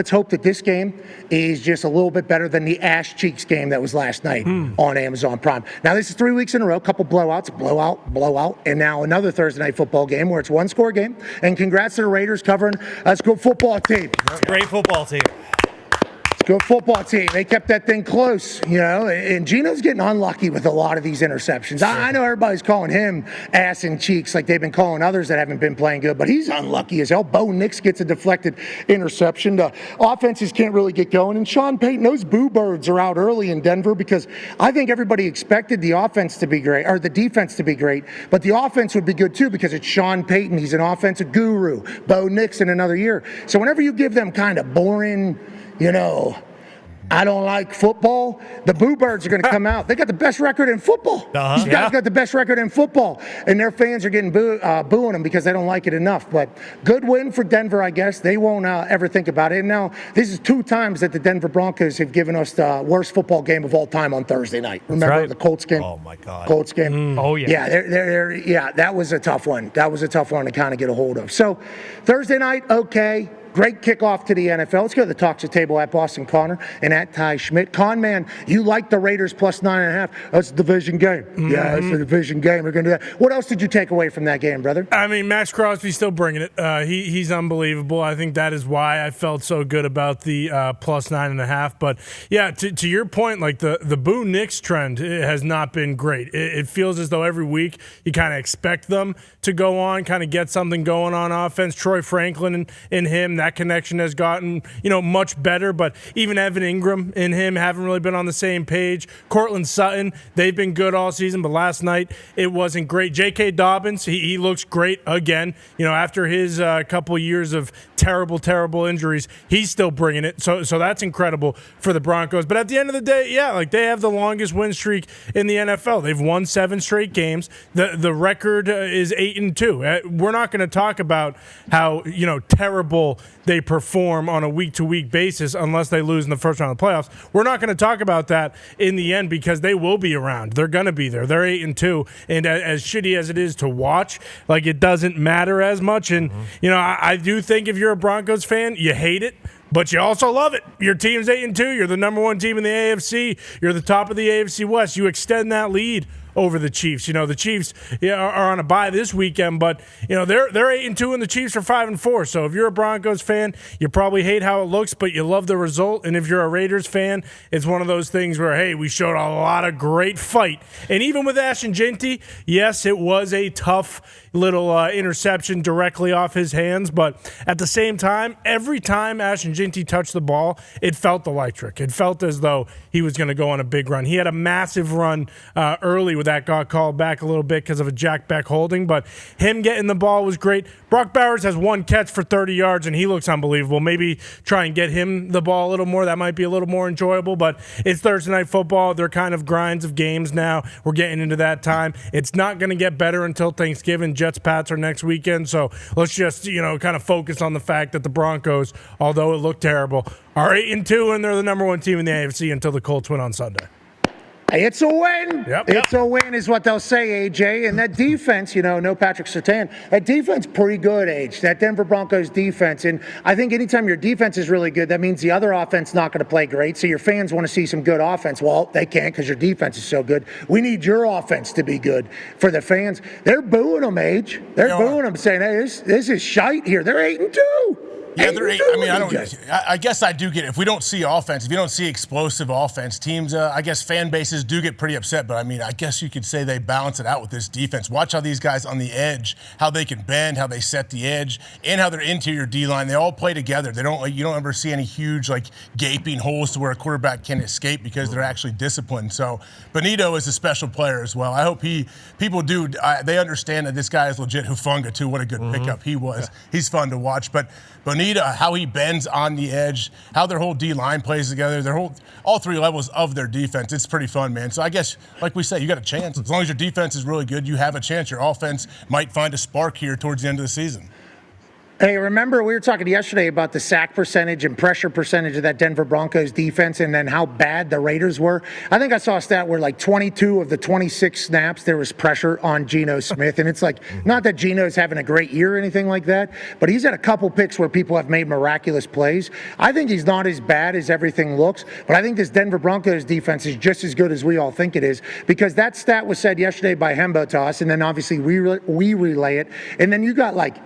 Let's hope that this game is just a little bit better than the ash cheeks game that was last night on Amazon Prime. Now, this is 3 weeks in a row, a couple blowouts, blowout, and now another Thursday night football game where it's one-score game. And congrats to the Raiders covering a good football team. Great football team. Good football team. They kept that thing close, and Geno's getting unlucky with a lot of these interceptions. I know everybody's calling him ass and cheeks like they've been calling others that haven't been playing good, but he's unlucky as hell. Bo Nix gets a deflected interception. The offenses can't really get going, and Sean Payton, those boo birds are out early in Denver because I think everybody expected the offense to be great, or the defense to be great, but the offense would be good too because it's Sean Payton. He's an offensive guru. Bo Nix in another year. So whenever you give them kind of boring, I don't like football, the Boo Birds are going to come out. They got the best record in football. These guys got the best record in football, and their fans are getting booing them because they don't like it enough. But good win for Denver, I guess. They won't ever think about it. And now this is 2 times that the Denver Broncos have given us the worst football game of all time on Thursday night. Remember the Colts game? Oh, my God. Colts game? Oh, yeah. Yeah, that was a tough one. That was a tough one to kind of get a hold of. So Thursday night, okay. Great kickoff to the NFL. Let's go to the Talks at Table at Boston Connor and at Ty Schmidt. Con man, you like the Raiders plus 9.5. That's a division game. Yeah, it's a division game. We're going to do that. What else did you take away from that game, brother? I mean, Max Crosby's still bringing it. He's unbelievable. I think that is why I felt so good about the plus 9.5. But, yeah, to your point, like the Boo Nix trend has not been great. It feels as though every week you kind of expect them to go on, kind of get something going on offense. Troy Franklin and him, that connection has gotten, much better, but even Evan Ingram and him haven't really been on the same page. Cortland Sutton, they've been good all season, but last night it wasn't great. J.K. Dobbins, he looks great again. After his couple years of terrible injuries, he's still bringing it. So that's incredible for the Broncos. But at the end of the day, they have the longest win streak in the NFL. They've won 7 straight games. The record is 8-2. We're not going to talk about how, terrible they perform on a week-to-week basis unless they lose in the first round of the playoffs. We're not going to talk about that in the end because they will be around. They're going to be there. They're 8-2, and as shitty as it is to watch, it doesn't matter as much. And I do think if you're a Broncos fan, you hate it, but you also love it. Your team's 8-2. You're the number 1 team in the AFC. You're the top of the AFC West. You extend that lead over the Chiefs. The Chiefs are on a bye this weekend, but they're 8-2 and the Chiefs are 5-4. So if you're a Broncos fan, you probably hate how it looks, but you love the result. And if you're a Raiders fan, it's one of those things where, hey, we showed a lot of great fight. And even with Ashton Jeanty, yes, it was a tough little interception directly off his hands, but at the same time, every time Ashton Jeanty touched the ball, it felt electric. It felt as though he was going to go on a big run. He had a massive run early with that, got called back a little bit because of a Jack Beck holding, but him getting the ball was great. Brock Bowers has 1 catch for 30 yards, and he looks unbelievable. Maybe try and get him the ball a little more. That might be a little more enjoyable, but it's Thursday Night Football. They're kind of grinds of games now. We're getting into that time. It's not going to get better until Thanksgiving. Jets-Pats are next weekend, so let's just, kind of focus on the fact that the Broncos, although it looked terrible, are 8-2, and they're the number 1 team in the AFC until the Colts win on Sunday. It's a win. It's a win is what they'll say, AJ. And that defense, no Patrick Surtain, that defense pretty good, AJ. That Denver Broncos defense. And I think anytime your defense is really good, that means the other offense not going to play great. So your fans want to see some good offense. Well, they can't because your defense is so good. We need your offense to be good for the fans. They're booing them, AJ. They're booing them, saying, hey, this is shite here. They're 8-2. Yeah, they're 8. I guess I do get it. If we don't see offense, if you don't see explosive offense, teams, I guess fan bases do get pretty upset. But I guess you could say they balance it out with this defense. Watch how these guys on the edge, how they can bend, how they set the edge, and how their interior D-line, they all play together. You don't ever see any huge gaping holes to where a quarterback can escape because they're actually disciplined. So Benito is a special player as well. I hope people do. They understand that this guy is legit Hufanga too. What a good pickup he was. He's fun to watch, but. Bonita, how he bends on the edge, how their whole D-line plays together, all 3 levels of their defense. It's pretty fun, man. So I guess, like we say, you got a chance. As long as your defense is really good, you have a chance. Your offense might find a spark here towards the end of the season. Hey, remember we were talking yesterday about the sack percentage and pressure percentage of that Denver Broncos defense and then how bad the Raiders were? I think I saw a stat where like 22 of the 26 snaps there was pressure on Geno Smith. And it's like, not that Geno's having a great year or anything like that, but he's had a couple picks where people have made miraculous plays. I think he's not as bad as everything looks, but I think this Denver Broncos defense is just as good as we all think it is, because that stat was said yesterday by Hembo to us, and then obviously we relay it. And then you got like,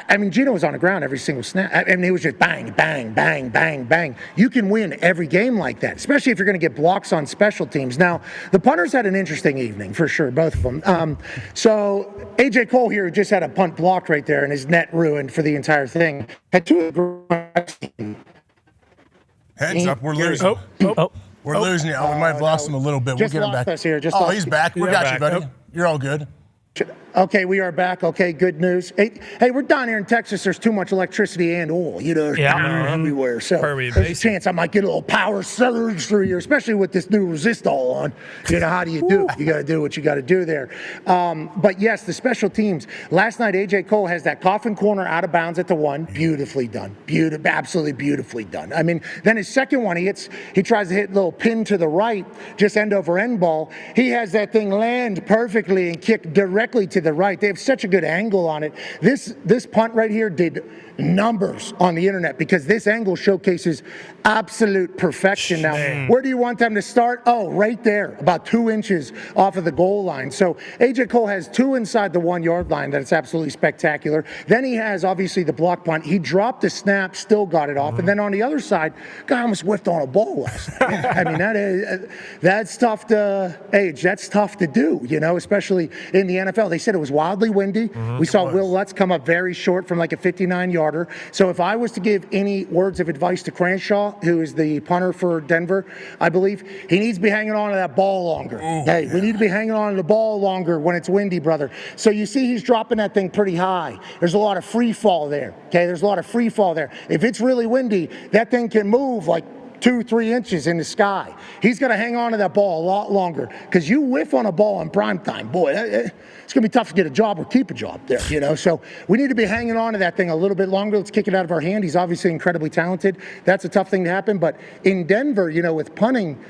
I mean, Geno was on the ground every single snap. I mean, it was just bang, bang, bang, bang, bang. You can win every game like that, especially if you're going to get blocks on special teams. Now, the punters had an interesting evening, for sure, both of them. So, A.J. Cole here just had a punt blocked right there, and his net ruined for the entire thing. Had two. Heads up, we're losing. We're losing. Oh, we might have lost him a little bit. We'll get him back. Us here. He's back. We got you, buddy. You're all good. Okay, we are back. Okay, good news. Hey, we're down here in Texas. There's too much electricity and oil. You know, everywhere. So there's a chance I might get a little power surge through here, especially with this new resistol on. You know, how do you do? You got to do what you got to do there. But yes, the special teams. Last night, A.J. Cole has that coffin corner out of bounds at the 1. Beautifully done. Absolutely beautifully done. I mean, then his second one, he tries to hit a little pin to the right, just end over end ball. He has that thing land perfectly and kick directly to the right. They have such a good angle on it. This punt right here did numbers on the internet because this angle showcases absolute perfection. Now, where do you want them to start? Oh, right there, about 2 inches off of the goal line. So A.J. Cole has 2 inside the 1 yard line. That's absolutely spectacular. Then he has obviously the block punt. He dropped the snap, still got it off. And then on the other side, guy almost whiffed on a ball last night. I mean, that's tough to age. That's tough to do, you know, especially in the NFL. They said it was wildly windy. We saw Will Lutz come up very short from like a 59-yarder. So if I was to give any words of advice to Cranshaw, who is the punter for Denver, I believe, he needs to be hanging on to that ball longer. We need to be hanging on to the ball longer when it's windy, brother. So you see he's dropping that thing pretty high. There's a lot of free fall there, okay? There's a lot of free fall there. If it's really windy, that thing can move like 2-3 inches in the sky. He's got to hang on to that ball a lot longer, because you whiff on a ball in prime time, boy, it's going to be tough to get a job or keep a job there, you know. So we need to be hanging on to that thing a little bit longer. Let's kick it out of our hand. He's obviously incredibly talented. That's a tough thing to happen. But in Denver, you know, with punting,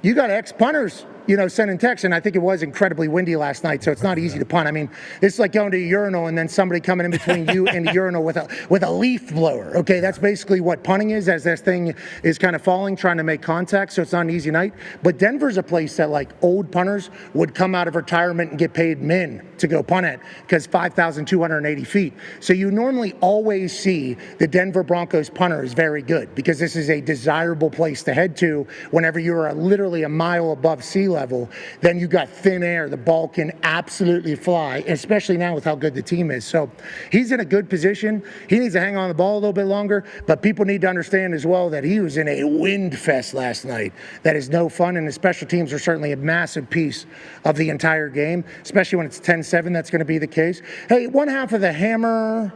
you got ex-punters, you know, sending texts, and I think it was incredibly windy last night, so it's not easy to punt. I mean, it's like going to a urinal and then somebody coming in between you and the urinal with a leaf blower. Okay, that's basically what punting is, as this thing is kind of falling, trying to make contact, so it's not an easy night. But Denver's a place that like old punters would come out of retirement and get paid min to go punt at, because 5,280 feet. So you normally always see the Denver Broncos punter is very good, because this is a desirable place to head to whenever you're literally a mile above sea level. Then you got thin air. The ball can absolutely fly, especially now with how good the team is. So he's in a good position. He needs to hang on the ball a little bit longer, but people need to understand as well that he was in a wind fest last night. That is no fun, and the special teams are certainly a massive piece of the entire game, especially when it's 10-7. That's going to be the case. Hey, one half of the hammer.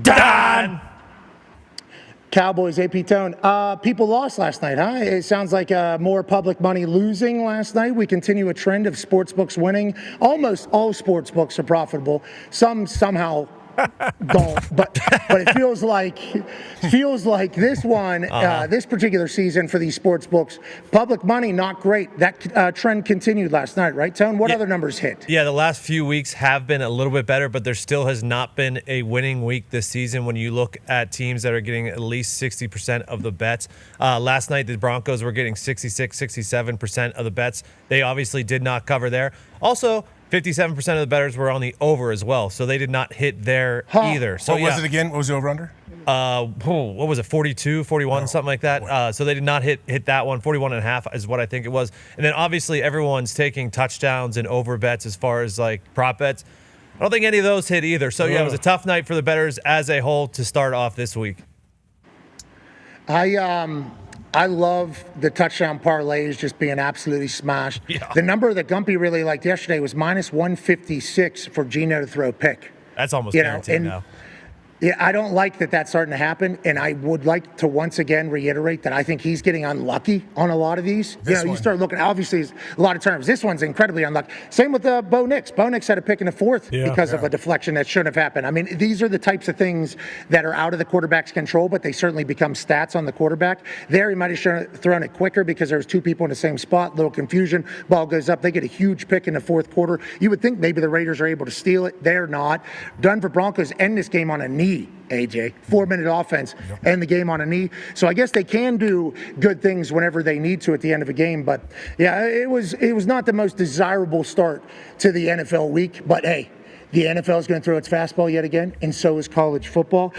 Dahn! Cowboys, AP Tone. People lost last night, huh? It sounds like more public money losing last night. We continue a trend of sportsbooks winning. Almost all sportsbooks are profitable. Some somehow don't, but it feels like this one, this particular season for these sports books, public money not great. That trend continued last night, right, Tone? What other numbers hit? Yeah, the last few weeks have been a little bit better, but there still has not been a winning week this season when you look at teams that are getting at least 60% of the bets. Last night, the Broncos were getting 66, 67% of the bets. They obviously did not cover there. Also, 57% of the bettors were on the over as well, so they did not hit there either. So what was it again? What was the over-under? What was it, 42, 41, something like that? So they did not hit that one. 41.5 is what I think it was. And then obviously everyone's taking touchdowns and over bets as far as like prop bets. I don't think any of those hit either. So yeah, it was a tough night for the bettors as a whole to start off this week. I love the touchdown parlays just being absolutely smashed. Yeah. The number that Gumpy really liked yesterday was minus 156 for Geno to throw a pick. That's almost guaranteed now. Yeah, I don't like that that's starting to happen, and I would like to once again reiterate that I think he's getting unlucky on a lot of these. You start looking, obviously, a lot of turnovers. This one's incredibly unlucky. Same with Bo Nix. Bo Nix had a pick in the fourth because of a deflection that shouldn't have happened. I mean, these are the types of things that are out of the quarterback's control, but they certainly become stats on the quarterback. There, he might have thrown it quicker because there was two people in the same spot, little confusion. Ball goes up. They get a huge pick in the fourth quarter. You would think maybe the Raiders are able to steal it. They're not. Denver Broncos end this game on a knee, AJ. 4-minute offense, end the game on a knee. So I guess they can do good things whenever they need to at the end of a game. But yeah, it was not the most desirable start to the NFL week. But hey, the NFL is going to throw its fastball yet again, and so is college football.